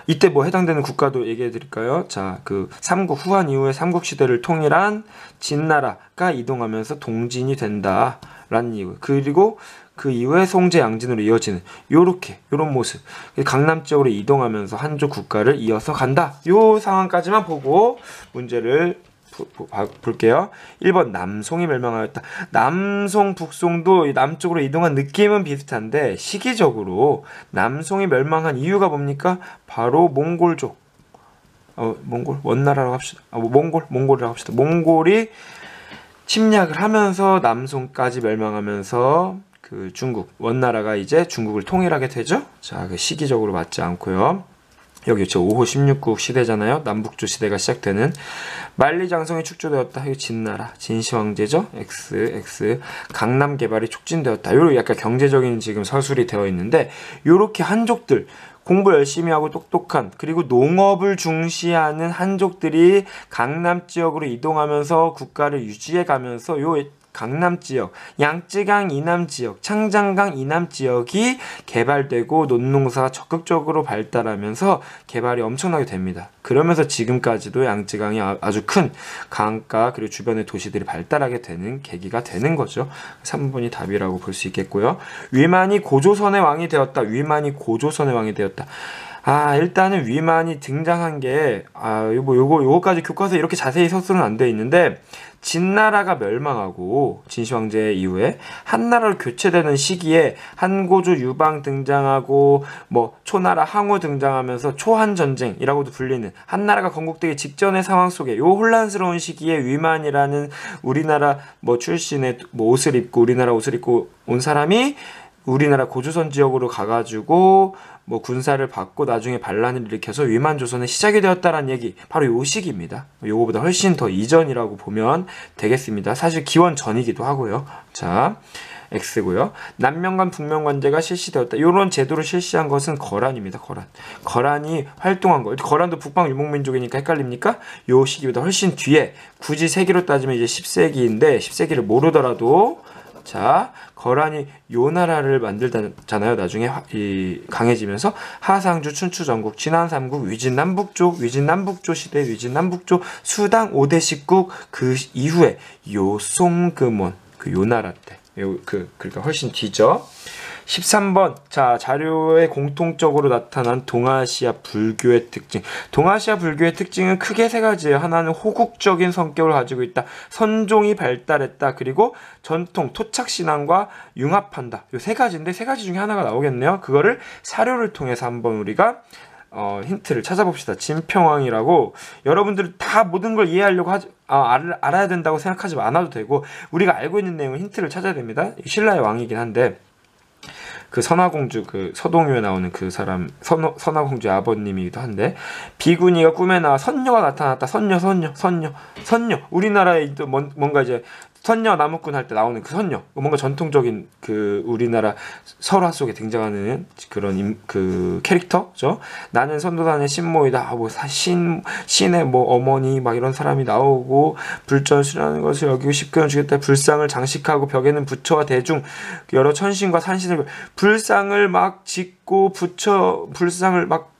이때 뭐 해당되는 국가도 얘기해 드릴까요? 자, 그 삼국, 후한 이후에 삼국시대를 통일한 진나라가 이동하면서 동진이 된다라는 이유. 그리고 그 이후에 송제, 양진으로 이어지는 요런 모습. 강남 지역으로 이동하면서 한족 국가를 이어서 간다. 요 상황까지만 보고 문제를 볼게요. 1번 남송이 멸망하였다. 남송, 북송도 남쪽으로 이동한 느낌은 비슷한데 시기적으로 남송이 멸망한 이유가 뭡니까? 바로 몽골족. 몽골 원나라라고 합시다. 몽골이라고 합시다. 몽골이 침략을 하면서 남송까지 멸망하면서 그 중국 원나라가 이제 중국을 통일하게 되죠. 자, 그 시기적으로 맞지 않고요. 여기 저 5호 16국 시대잖아요. 남북조 시대가 시작되는. 만리장성이 축조되었다. 이거 진나라, 진시황제죠. X. 강남 개발이 촉진되었다. 요런 약간 경제적인 지금 서술이 되어 있는데, 요렇게 한족들, 공부 열심히 하고 똑똑한, 그리고 농업을 중시하는 한족들이 강남 지역으로 이동하면서 국가를 유지해 가면서 요 강남 지역, 양쯔강 이남 지역, 창장강 이남 지역이 개발되고 논농사가 적극적으로 발달하면서 개발이 엄청나게 됩니다. 그러면서 지금까지도 양쯔강이 아주 큰 강가, 그리고 주변의 도시들이 발달하게 되는 계기가 되는 거죠. 3번이 답이라고 볼 수 있겠고요. 위만이 고조선의 왕이 되었다. 위만이 고조선의 왕이 되었다. 일단은 위만이 등장한 게, 요거까지 교과서에 이렇게 자세히 서술은 안 되어 있는데, 진나라가 멸망하고, 진시황제 이후에, 한나라로 교체되는 시기에, 한고조 유방 등장하고, 초나라 항우 등장하면서 초한전쟁이라고도 불리는, 한나라가 건국되기 직전의 상황 속에, 요 혼란스러운 시기에 위만이라는 우리나라 출신의 옷을 입고, 우리나라 옷을 입고 온 사람이, 우리나라 고조선 지역으로 가가지고 군사를 받고 나중에 반란을 일으켜서 위만조선의 시작이 되었다라는 얘기, 바로 요 시기입니다. 요거보다 훨씬 더 이전이라고 보면 되겠습니다. 사실 기원 전이기도 하고요. 자, X고요. 남명관 북명관제가 실시되었다. 이런 제도를 실시한 것은 거란입니다. 거란이 활동한 거. 거란도 북방 유목민족이니까 헷갈립니까? 요 시기보다 훨씬 뒤에, 굳이 세기로 따지면 이제 10세기인데 10세기를 모르더라도, 자, 거란이 요 나라를 만들잖아요. 나중에 강해지면서 하상주, 춘추전국, 진안삼국, 위진남북조 시대, 위진남북조, 수당 5대 10국, 그 이후에 요송금원, 그 요 나라 때, 그러니까 훨씬 뒤죠. 13번. 자, 자료에 공통적으로 나타난 동아시아 불교의 특징. 동아시아 불교의 특징은 크게 세 가지예요. 하나는 호국적인 성격을 가지고 있다. 선종이 발달했다. 그리고 전통 토착신앙과 융합한다. 요 세 가지인데 세 가지 중에 하나가 나오겠네요. 그거를 사료를 통해서 한번 우리가 힌트를 찾아봅시다. 진평왕이라고, 여러분들이 다 모든 걸 이해하려고 알아야 된다고 생각하지 않아도 되고, 우리가 알고 있는 내용은 힌트를 찾아야 됩니다. 신라의 왕이긴 한데, 그 선화공주, 그 서동요에 나오는 그 사람, 선화공주의 아버님이기도 한데, 비구니가 꿈에 나와 선녀가 나타났다. 선녀. 우리나라에 뭔가 이제 선녀 나무꾼 할 때 나오는 그 선녀, 뭔가 전통적인 그 우리나라 설화 속에 등장하는 그런 그 캐릭터죠. 나는 선도단의 신모이다. 뭐 신의 뭐 어머니 막 이런 사람이 나오고, 불전수라는 것을 여기고 십견을 주겠다. 불상을 장식하고 벽에는 부처와 대중 여러 천신과 산신을, 불상을 막 짓고 불상을 막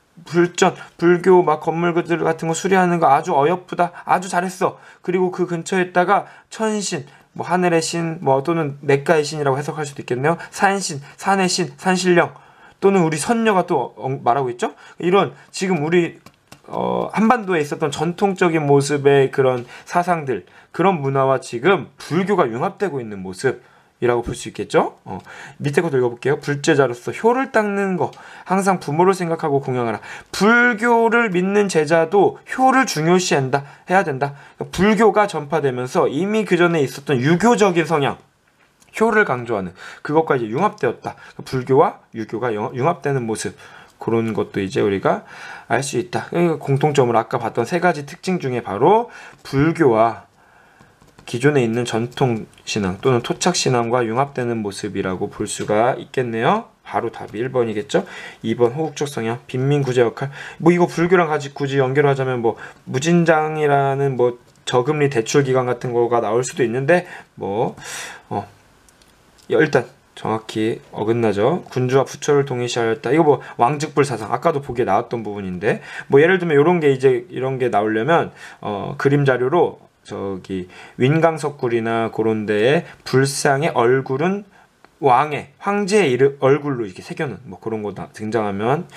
불교 막 건물들 같은 거 수리하는 거 아주 어여쁘다. 아주 잘했어. 그리고 그 근처에다가 천신, 뭐 하늘의 신, 뭐 또는 냇가의 신이라고 해석할 수도 있겠네요. 산신, 산의 신, 산신령, 또는 우리 선녀가 또 말하고 있죠. 이런 지금 우리 한반도에 있었던 전통적인 모습의 그런 사상들, 그런 문화와 지금 불교가 융합되고 있는 모습이라고 볼 수 있겠죠. 밑에 것도 읽어볼게요. 불제자로서 효를 닦는 거, 항상 부모를 생각하고 공양하라. 불교를 믿는 제자도 효를 중요시해야 된다. 불교가 전파되면서 이미 그 전에 있었던 유교적인 성향, 효를 강조하는 그것과 이제 융합되었다. 불교와 유교가 융합되는 모습, 그런 것도 이제 우리가 알 수 있다. 공통점으로 아까 봤던 세 가지 특징 중에 바로 불교와 기존에 있는 전통 신앙 또는 토착 신앙과 융합되는 모습이라고 볼 수가 있겠네요. 바로 답이 1번이겠죠. 2번 호국적 성향, 빈민구제 역할. 뭐 이거 불교랑 굳이 연결하자면 뭐 무진장이라는 뭐 저금리 대출 기간 같은 거가 나올 수도 있는데, 일단 정확히 어긋나죠. 군주와 부처를 동일시하였다. 이거 뭐 왕즉불 사상, 아까도 보기에 나왔던 부분인데, 뭐 예를 들면 이런 게 나오려면 그림 자료로 저기 윈강석굴이나 그런 데에 불상의 얼굴은 황제의 얼굴로 이렇게 새겨놓은 뭐 그런 거 등장하면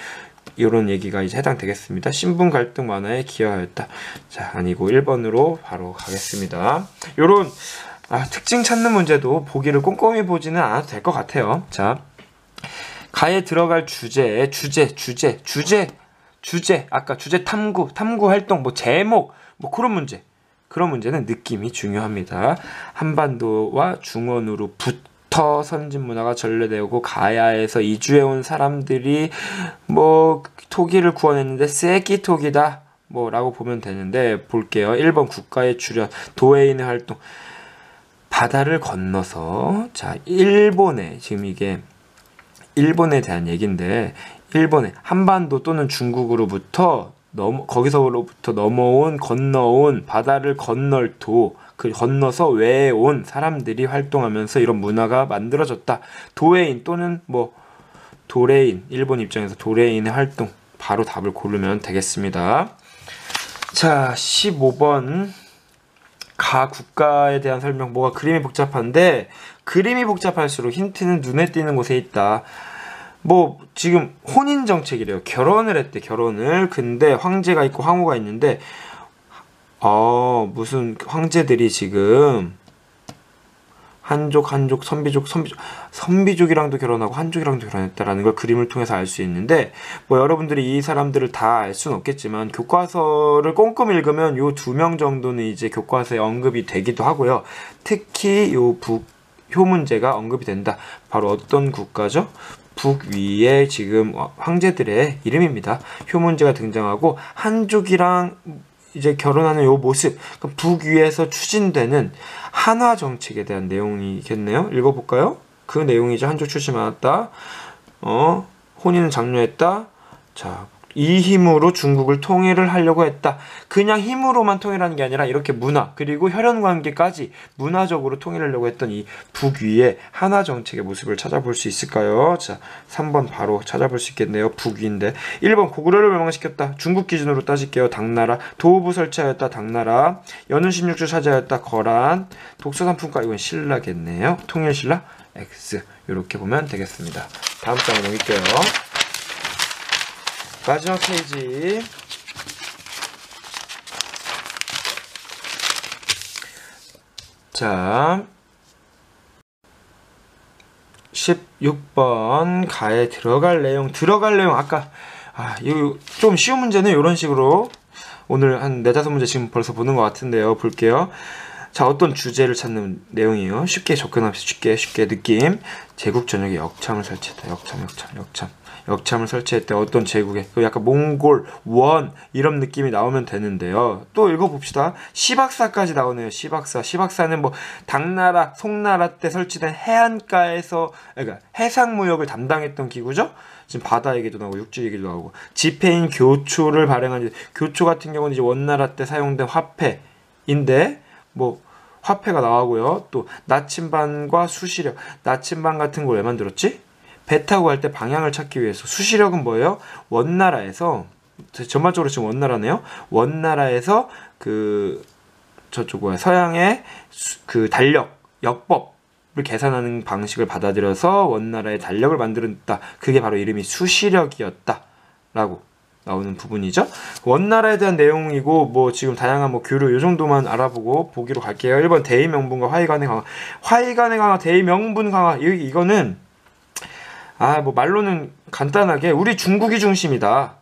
이런 얘기가 이제 해당되겠습니다. 신분 갈등 완화에 기여하였다. 자, 아니고 1번으로 바로 가겠습니다. 요런 특징 찾는 문제도 보기를 꼼꼼히 보지는 않아도 될 것 같아요. 자, 가에 들어갈 주제, 아까 주제 탐구 활동, 뭐 제목, 뭐 그런 문제는 느낌이 중요합니다. 한반도와 중원으로부터 선진 문화가 전래되고 가야에서 이주해온 사람들이 뭐 토기를 구원했는데 쐐기토기다 뭐라고 보면 되는데, 볼게요. 1번 국가의 출현, 도회인의 활동. 바다를 건너서, 자, 지금 이게 일본에 대한 얘기인데, 일본의 한반도 또는 중국으로부터 거기서로부터 건너온 바다를 건너서 외에 온 사람들이 활동하면서 이런 문화가 만들어졌다. 도회인 또는 뭐 도레인, 일본 입장에서 도레인의 활동, 바로 답을 고르면 되겠습니다. 자, 15번 가 국가에 대한 설명. 뭐가 그림이 복잡한데, 그림이 복잡할수록 힌트는 눈에 띄는 곳에 있다. 뭐 지금 혼인 정책이래요. 결혼을 했대. 근데 황제가 있고 황후가 있는데 무슨 황제들이 지금 한족, 선비족이랑도 결혼하고 한족이랑도 결혼했다라는 걸 그림을 통해서 알 수 있는데, 뭐 여러분들이 이 사람들을 다 알 수는 없겠지만 교과서를 꼼꼼히 읽으면 요 2명 정도는 이제 교과서에 언급이 되기도 하고요. 특히 요 효 문제가 언급이 된다. 바로 어떤 국가죠? 북위에 지금 황제들의 이름입니다. 효 문제가 등장하고 한족이랑 이제 결혼하는 요 모습, 북위에서 추진되는 한화 정책에 대한 내용이겠네요. 읽어볼까요? 그 내용이죠. 한족 출신 많았다. 혼인은 장려했다. 자, 이 힘으로 중국을 통일을 하려고 했다. 그냥 힘으로만 통일하는 게 아니라 이렇게 문화, 그리고 혈연관계까지 문화적으로 통일하려고 했던 이 북위의 한화 정책의 모습을 찾아볼 수 있을까요? 자, 3번 바로 찾아볼 수 있겠네요. 북위인데 1번 고구려를 멸망시켰다. 중국 기준으로 따질게요. 당나라. 도읍을 설치하였다. 당나라. 연운 16주 차지하였다. 거란. 독서상품가, 이건 신라겠네요. 통일신라 X. 이렇게 보면 되겠습니다. 다음 장을 넘길게요. 마지막 페이지. 자, 16번 가에 들어갈 내용. 아까 이거 좀 쉬운 문제는 이런 식으로 오늘 한 4-5문제 지금 벌써 보는 것 같은데요. 볼게요. 자, 어떤 주제를 찾는 내용이에요. 쉽게 접근합시다. 쉽게 느낌. 제국 전역에 역참을 설치했다. 역참을 설치했대. 어떤 제국에. 약간 몽골, 원 이런 느낌이 나오면 되는데요. 또 읽어봅시다. 시박사까지 나오네요. 시박사는 뭐 당나라, 송나라 때 설치된 해안가에서 그러니까 해상무역을 담당했던 기구죠. 지금 바다 얘기도 나오고 육지 얘기도 나오고 지폐인 교초를 발행한 교초 같은 경우는 이제 원나라 때 사용된 화폐인데 뭐 화폐가 나오고요. 또 나침반과 수시력. 나침반 같은 걸 왜 만들었지? 배 타고 갈 때 방향을 찾기 위해서. 수시력은 뭐예요? 원나라에서 전반적으로 지금 원나라네요. 원나라에서 그 저쪽 뭐야 서양의 그 달력 역법을 계산하는 방식을 받아들여서 원나라의 달력을 만들었다. 그게 바로 이름이 수시력이었다라고 나오는 부분이죠. 원나라에 대한 내용이고 뭐 지금 다양한 뭐 교류 요 정도만 알아보고 보기로 갈게요. 1번 대의명분과 화의관의 강화. 화의관의 강화, 대의명분 강화. 이거는 뭐 말로는 간단하게 우리 중국이 중심이다.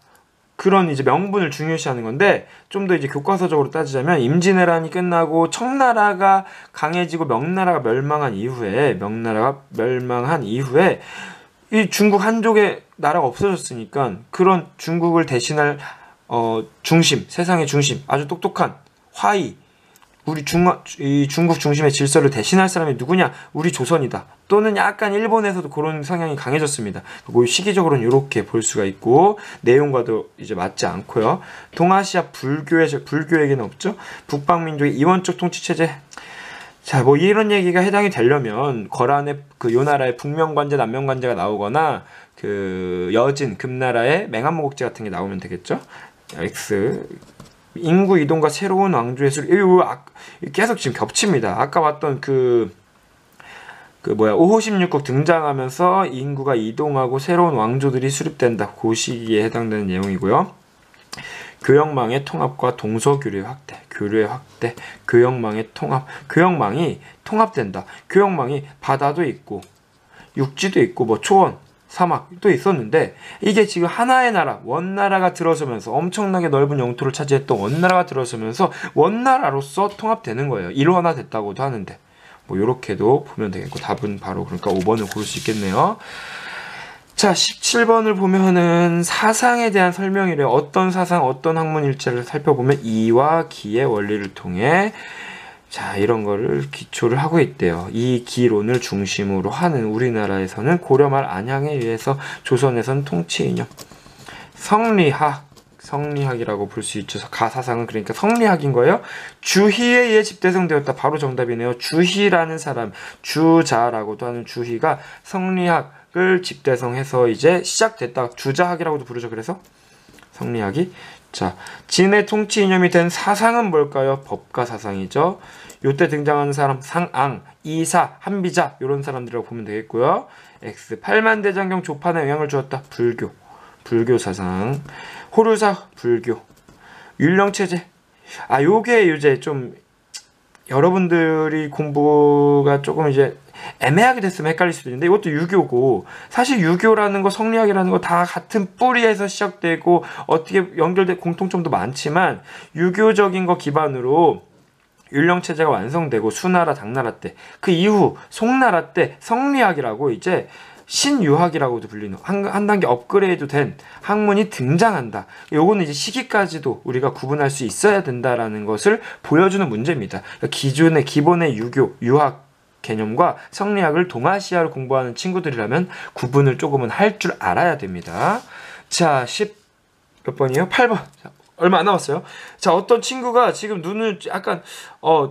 그런 이제 명분을 중요시하는 건데 좀 더 이제 교과서적으로 따지자면 임진왜란이 끝나고 청나라가 강해지고 명나라가 멸망한 이후에 이 중국 한족의 나라가 없어졌으니까 그런 중국을 대신할 중심, 세상의 중심, 아주 똑똑한 화이, 이 중국 중심의 질서를 대신할 사람이 누구냐? 우리 조선이다. 또는 약간 일본에서도 그런 성향이 강해졌습니다. 그리고 시기적으로는 이렇게 볼 수가 있고 내용과도 이제 맞지 않고요. 동아시아 불교에게는 없죠. 북방민족의 이원적 통치체제. 자, 뭐 이런 얘기가 해당이 되려면 거란의 그 요 나라의 북명관제, 남명관제가 나오거나 그 여진 금나라의 맹한모국제 같은 게 나오면 되겠죠. X 인구 이동과 새로운 왕조의 수립. 계속 지금 겹칩니다. 아까 봤던 오호 16국 등장하면서 인구가 이동하고 새로운 왕조들이 수립된다. 그 시기에 해당되는 내용이고요. 교역망의 통합과 동서교류의 확대, 교역망의 통합, 교역망이 통합된다. 교역망이 바다도 있고 육지도 있고 뭐 초원, 사막도 있었는데 이게 지금 하나의 나라, 원나라가 들어서면서 엄청나게 넓은 영토를 차지했던 원나라가 들어서면서 원나라로서 통합되는 거예요. 일원화됐다고도 하는데 뭐 이렇게도 보면 되겠고 답은 바로 그러니까 5번을 고를 수 있겠네요. 자, 17번을 보면은 사상에 대한 설명이래요. 어떤 사상, 어떤 학문일체를 살펴보면 이와 기의 원리를 통해 자, 이런 거를 기초를 하고 있대요. 이 기론을 중심으로 하는 우리나라에서는 고려말 안양에 의해서 조선에선 통치 이념. 성리학이라고 볼 수 있죠. 가사상은 그러니까 성리학인 거예요. 주희에 의해 집대성되었다. 바로 정답이네요. 주희라는 사람, 주자라고도 하는 주희가 성리학을 집대성해서 이제 시작됐다. 주자학이라고도 부르죠. 그래서 성리학이. 자, 진의 통치 이념이 된 사상은 뭘까요? 법가 사상이죠. 요때 등장하는 사람 상앙, 이사, 한비자 이런 사람들이라고 보면 되겠고요. X, 팔만대장경 조판에 영향을 주었다. 불교 사상. 호류사 불교. 율령체제. 요게 이제 좀 여러분들이 공부가 조금 이제 애매하게 됐으면 헷갈릴 수도 있는데 이것도 유교고 사실 유교라는 거 성리학이라는 거 다 같은 뿌리에서 시작되고 어떻게 연결된 공통점도 많지만 유교적인 거 기반으로 율령체제가 완성되고 수나라 당나라 때 그 이후 송나라 때 성리학이라고 이제 신유학이라고도 불리는 한 단계 업그레이드 된 학문이 등장한다. 요거는 이제 시기까지도 우리가 구분할 수 있어야 된다라는 것을 보여주는 문제입니다. 그러니까 기본의 유학 개념과 성리학을 동아시아로 공부하는 친구들이라면 구분을 조금은 할 줄 알아야 됩니다. 자, 몇 번이에요? 8번. 자, 얼마 안 남았어요. 자, 어떤 친구가 지금 눈을 약간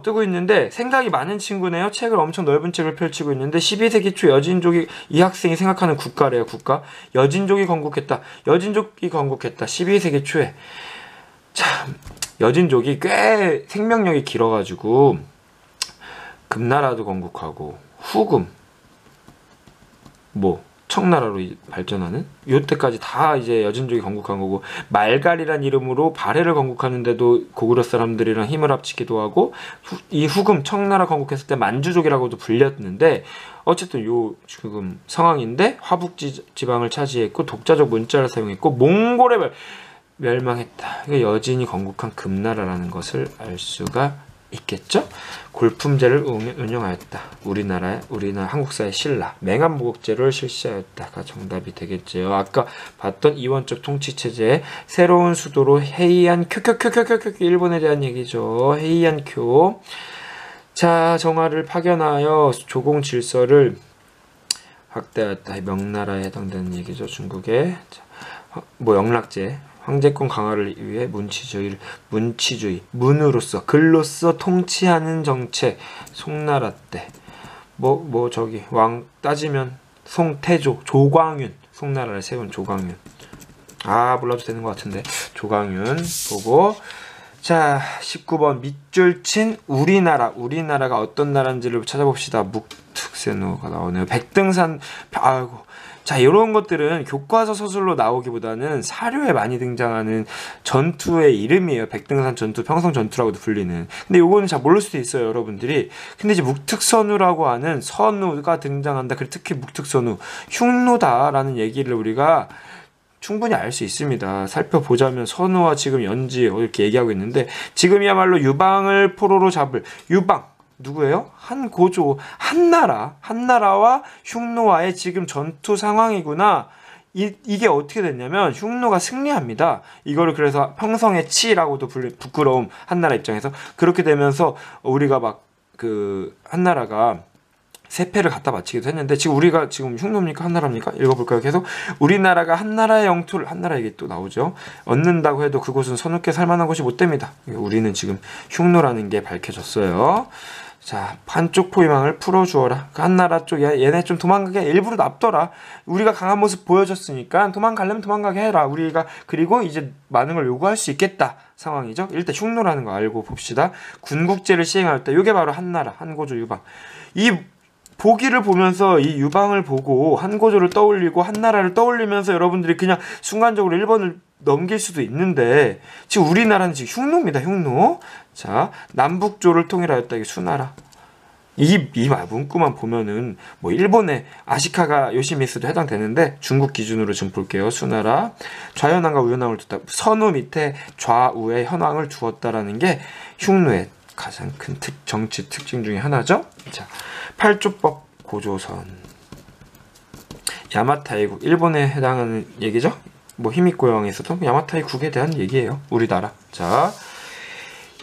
뜨고 있는데 생각이 많은 친구네요. 책을 엄청 넓은 책을 펼치고 있는데 12세기 초 여진족이 이 학생이 생각하는 국가래요. 국가. 여진족이 건국했다. 12세기 초에. 참, 여진족이 꽤 생명력이 길어가지고 금나라도 건국하고 후금 청나라로 발전하는 요때까지 다 이제 여진족이 건국한 거고 말갈이란 이름으로 발해를 건국하는데도 고구려 사람들이랑 힘을 합치기도 하고 이 후금 청나라 건국했을 때 만주족이라고도 불렸는데 어쨌든 요 지금 상황인데 화북 지방을 차지했고 독자적 문자를 사용했고 몽골에 멸망했다. 여진이 건국한 금나라라는 것을 알 수가 있겠죠? 골품제를 운영하였다. 우리나라 한국사의 신라 맹암모국제를 실시하였다가 정답이 되겠죠. 아까 봤던 이원적 통치체제의 새로운 수도로 헤이안쿄 일본에 대한 얘기죠. 헤이안쿄. 자, 정화를 파견하여 조공 질서를 확대하였다. 명나라에 해당되는 얘기죠. 중국의 영락제 황제권 강화를 위해 문치주의, 문으로서, 글로써 통치하는 정책, 송나라 때, 왕 따지면, 송태조, 조광윤, 송나라를 세운 조광윤. 몰라도 되는 것 같은데, 조광윤 보고, 자, 19번, 밑줄 친 우리나라가 어떤 나라인지를 찾아봅시다. 묵특세노가 나오네요. 백등산, 자, 이런 것들은 교과서 서술로 나오기보다는 사료에 많이 등장하는 전투의 이름이에요. 백등산 전투, 평성 전투라고도 불리는. 근데 요거는 잘 모를 수도 있어요, 여러분들이. 근데 이제 묵특선우라고 하는 선우가 등장한다. 그리고 특히 묵특선우, 흉노다라는 얘기를 우리가 충분히 알 수 있습니다. 살펴보자면 선우와 지금 연지 이렇게 얘기하고 있는데, 지금이야말로 유방을 포로로 잡을 유방. 누구예요? 한고조, 한나라와 흉노와의 지금 전투 상황이구나. 이게 어떻게 됐냐면 흉노가 승리합니다. 이거를 그래서 평성의 치라고도 부끄러움, 한나라 입장에서. 그렇게 되면서 우리가 한나라가 세패를 갖다 바치기도 했는데, 지금 우리가 지금 흉노입니까? 한나라입니까? 읽어볼까요? 계속. 우리나라가 한나라의 영토를, 한나라 얘기 또 나오죠. 얻는다고 해도 그곳은 선우께 살만한 곳이 못 됩니다. 우리는 지금 흉노라는 게 밝혀졌어요. 자, 한쪽 포위망을 풀어주어라. 그 한나라 쪽 얘네 좀 도망가게 일부러 납둬라. 우리가 강한 모습 보여줬으니까 도망가려면 도망가게 해라. 우리가 그리고 이제 많은 걸 요구할 수 있겠다 상황이죠. 일단 흉노라는 거 알고 봅시다. 군국제를 시행할 때 이게 바로 한나라, 한고조 유방. 이 보기를 보면서 이 유방을 보고 한고조를 떠올리고 한나라를 떠올리면서 여러분들이 그냥 순간적으로 1번을 넘길 수도 있는데, 지금 우리나라는 지금 흉노입니다. 흉노. 자, 남북조를 통일하였다. 이게 수나라. 이 문구만 보면은 일본의 아시카가 요시미스도 해당되는데, 중국 기준으로 지금 볼게요. 수나라. 좌현왕과 우현왕을 뒀다. 선우 밑에 좌우에 현왕을 두었다라는 게 흉노의 가장 큰 정치 특징 중에 하나죠. 자, 팔조법 고조선. 야마타이국, 일본에 해당하는 얘기죠. 히미코영에서도 야마타이국에 대한 얘기예요. 우리나라. 자,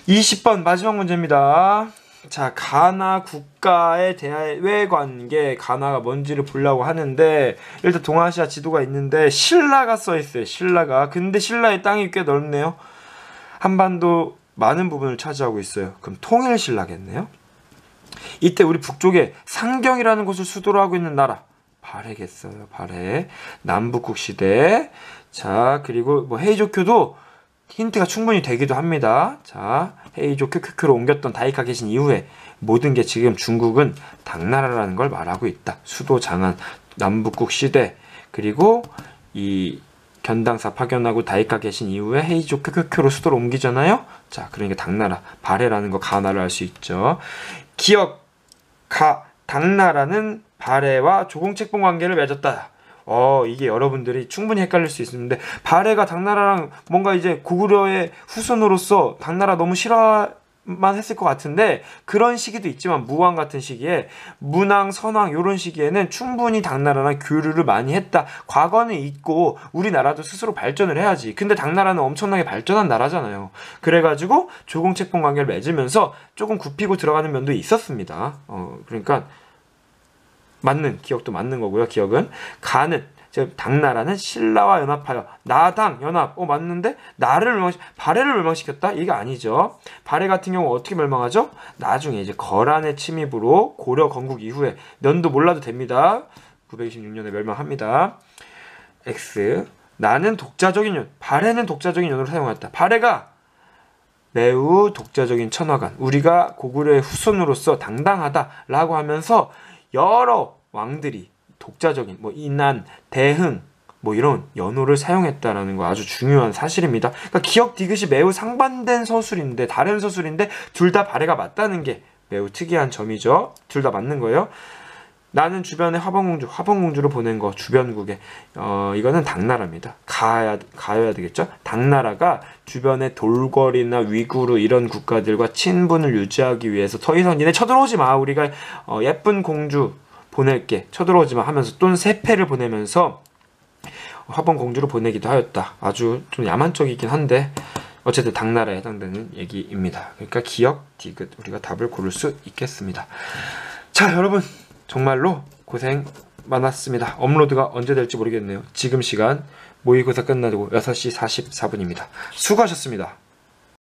20번 마지막 문제입니다. 자, 가나 국가의 대외 관계, 가나가 뭔지를 보려고 하는데, 일단 동아시아 지도가 있는데 신라가 써 있어요. 신라가. 근데 신라의 땅이 꽤 넓네요. 한반도 많은 부분을 차지하고 있어요. 그럼 통일신라겠네요. 이때 우리 북쪽에 상경이라는 곳을 수도로 하고 있는 나라, 발해겠어요. 발해. 남북국 시대. 자, 그리고 헤이조쿄도 힌트가 충분히 되기도 합니다. 자, 헤이조쿄 큐큐로 옮겼던 다이카 계신 이후에 모든 게 지금 중국은 당나라라는 걸 말하고 있다. 수도 장안, 남북국 시대, 그리고 이 견당사 파견하고 다이카 계신 이후에 헤이조쿄 큐큐로 수도를 옮기잖아요. 자, 그러니까 당나라, 발해라는 거 가나를 알 수 있죠. 기억, 당나라는 발해와 조공책봉 관계를 맺었다. 이게 여러분들이 충분히 헷갈릴 수 있는데, 발해가 당나라랑 뭔가 이제 고구려의 후손으로서 당나라 너무 싫어만 했을 것 같은데, 그런 시기도 있지만 무왕 같은 시기에, 문왕, 선왕 이런 시기에는 충분히 당나라랑 교류를 많이 했다. 과거는 있고 우리나라도 스스로 발전을 해야지. 근데 당나라는 엄청나게 발전한 나라잖아요. 그래가지고 조공책봉 관계를 맺으면서 조금 굽히고 들어가는 면도 있었습니다. 그러니까 맞는, 기억도 맞는 거고요. 기억은 당나라는 신라와 연합하여, 나당 연합. 맞는데 발해를 멸망시켰다? 이게 아니죠. 발해 같은 경우 어떻게 멸망하죠? 나중에 이제 거란의 침입으로 고려 건국 이후에, 년도 몰라도 됩니다. 926년에 멸망합니다. X. 발해는 독자적인 연으로 사용했다. 발해가 매우 독자적인 천하관, 우리가 고구려의 후손으로서 당당하다라고 하면서 여러 왕들이 독자적인 인안, 대흥 이런 연호를 사용했다라는 거 아주 중요한 사실입니다. 그러니까 기억 디귿이 매우 상반된 서술인데, 다른 서술인데 둘 다 발해가 맞다는 게 매우 특이한 점이죠. 둘 다 맞는 거예요. 나는 주변에 화본공주를 보낸 거 주변국에 이거는 당나라입니다. 가야 되겠죠? 당나라가 주변의 돌궐이나 위구르 이런 국가들과 친분을 유지하기 위해서 더 이상 니네 쳐들어오지 마. 우리가 예쁜 공주 보낼게. 쳐들어오지 마 하면서 또는 세패를 보내면서 화본공주를 보내기도 하였다. 아주 좀 야만적이긴 한데 어쨌든 당나라에 해당되는 얘기입니다. 그러니까 기역, 디귿 우리가 답을 고를 수 있겠습니다. 자, 여러분 정말로 고생 많았습니다. 업로드가 언제 될지 모르겠네요. 지금 시간 모의고사 끝나고 6시 44분입니다. 수고하셨습니다.